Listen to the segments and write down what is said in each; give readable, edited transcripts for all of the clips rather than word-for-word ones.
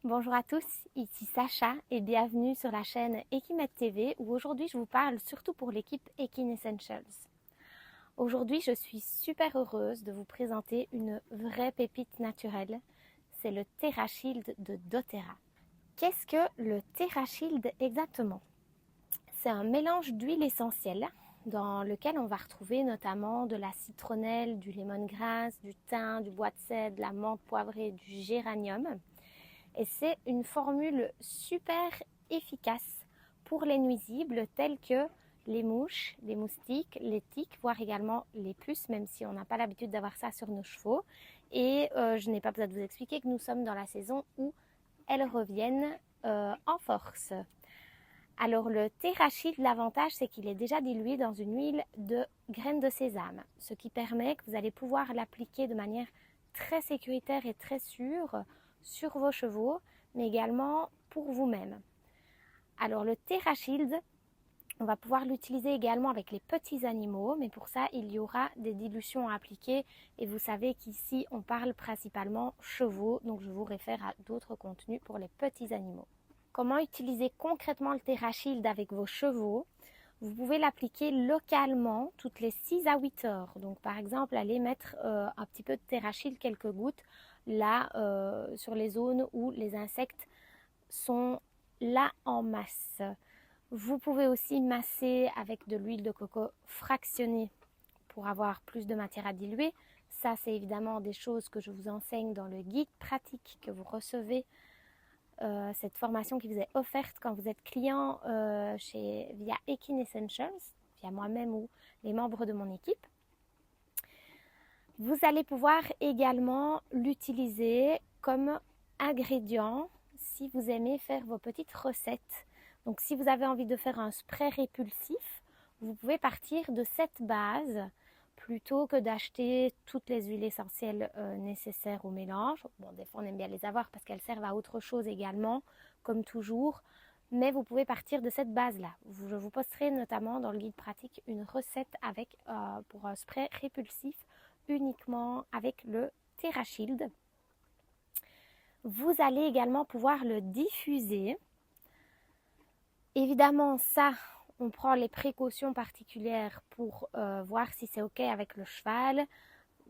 Bonjour à tous, ici Sacha et bienvenue sur la chaîne Equimed TV où aujourd'hui je vous parle surtout pour l'équipe Ekin Essentials. Aujourd'hui je suis super heureuse de vous présenter une vraie pépite naturelle, c'est le TerraShield de doTERRA. Qu'est-ce que le TerraShield exactement? C'est un mélange d'huile essentielle dans lequel on va retrouver notamment de la citronnelle, du lemongrass, du thym, du bois de cèdre, de la menthe poivrée, du géranium. Et c'est une formule super efficace pour les nuisibles tels que les mouches, les moustiques, les tiques, voire également les puces, même si on n'a pas l'habitude d'avoir ça sur nos chevaux. Et je n'ai pas besoin de vous expliquer que nous sommes dans la saison où elles reviennent en force. Alors le TerraShield, l'avantage c'est qu'il est déjà dilué dans une huile de graines de sésame, ce qui permet que vous allez pouvoir l'appliquer de manière très sécuritaire et très sûre sur vos chevaux, mais également pour vous-même. Alors le TerraShield, on va pouvoir l'utiliser également avec les petits animaux, mais pour ça il y aura des dilutions à appliquer et vous savez qu'ici on parle principalement chevaux, donc je vous réfère à d'autres contenus pour les petits animaux. Comment utiliser concrètement le TerraShield avec vos chevaux? Vous pouvez l'appliquer localement toutes les 6 à 8 heures. Donc par exemple, allez mettre un petit peu de TerraShield, quelques gouttes, là sur les zones où les insectes sont là en masse. Vous pouvez aussi masser avec de l'huile de coco fractionnée pour avoir plus de matière à diluer. Ça, c'est évidemment des choses que je vous enseigne dans le guide pratique que vous recevez. Cette formation qui vous est offerte quand vous êtes client via Ekin Essentials, via moi-même ou les membres de mon équipe. Vous allez pouvoir également l'utiliser comme ingrédient si vous aimez faire vos petites recettes. Donc si vous avez envie de faire un spray répulsif, vous pouvez partir de cette base plutôt que d'acheter toutes les huiles essentielles nécessaires au mélange. Bon, des fois on aime bien les avoir parce qu'elles servent à autre chose également, comme toujours. Mais vous pouvez partir de cette base-là. Je vous posterai notamment dans le guide pratique une recette pour un spray répulsif uniquement avec le TerraShield. Vous allez également pouvoir le diffuser. Évidemment, ça, on prend les précautions particulières pour voir si c'est OK avec le cheval.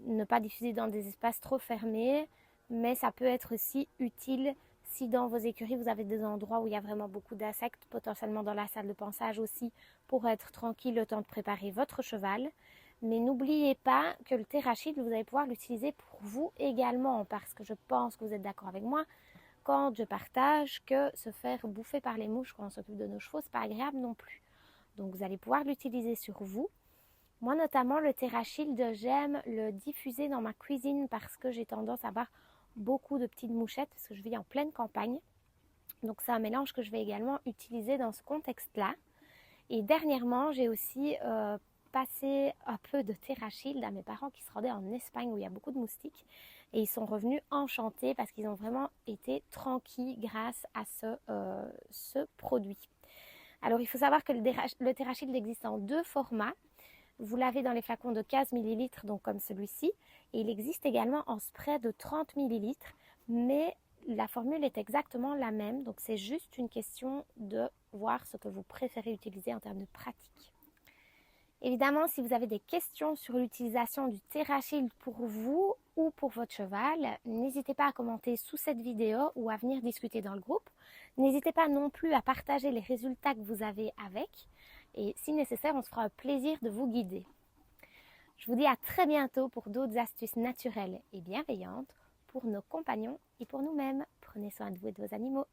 Ne pas diffuser dans des espaces trop fermés, mais ça peut être aussi utile si dans vos écuries, vous avez des endroits où il y a vraiment beaucoup d'insectes, potentiellement dans la salle de pansage aussi, pour être tranquille le temps de préparer votre cheval. Mais n'oubliez pas que le TerraShield, vous allez pouvoir l'utiliser pour vous également, parce que je pense que vous êtes d'accord avec moi quand je partage que se faire bouffer par les mouches quand on s'occupe de nos chevaux, c'est pas agréable non plus. Donc vous allez pouvoir l'utiliser sur vous. Moi notamment, le TerraShield, j'aime le diffuser dans ma cuisine parce que j'ai tendance à avoir beaucoup de petites mouchettes parce que je vis en pleine campagne. Donc c'est un mélange que je vais également utiliser dans ce contexte-là. Et dernièrement, j'ai aussi passé un peu de TerraShield à mes parents qui se rendaient en Espagne où il y a beaucoup de moustiques. Et ils sont revenus enchantés parce qu'ils ont vraiment été tranquilles grâce à ce produit. Alors il faut savoir que le TerraShield existe en 2 formats. Vous l'avez dans les flacons de 15 ml, donc comme celui-ci. Et il existe également en spray de 30 ml, mais la formule est exactement la même. Donc c'est juste une question de voir ce que vous préférez utiliser en termes de pratique. Évidemment, si vous avez des questions sur l'utilisation du TerraShield pour vous ou pour votre cheval, n'hésitez pas à commenter sous cette vidéo ou à venir discuter dans le groupe. N'hésitez pas non plus à partager les résultats que vous avez avec. Et si nécessaire, on se fera un plaisir de vous guider. Je vous dis à très bientôt pour d'autres astuces naturelles et bienveillantes pour nos compagnons et pour nous-mêmes. Prenez soin de vous et de vos animaux.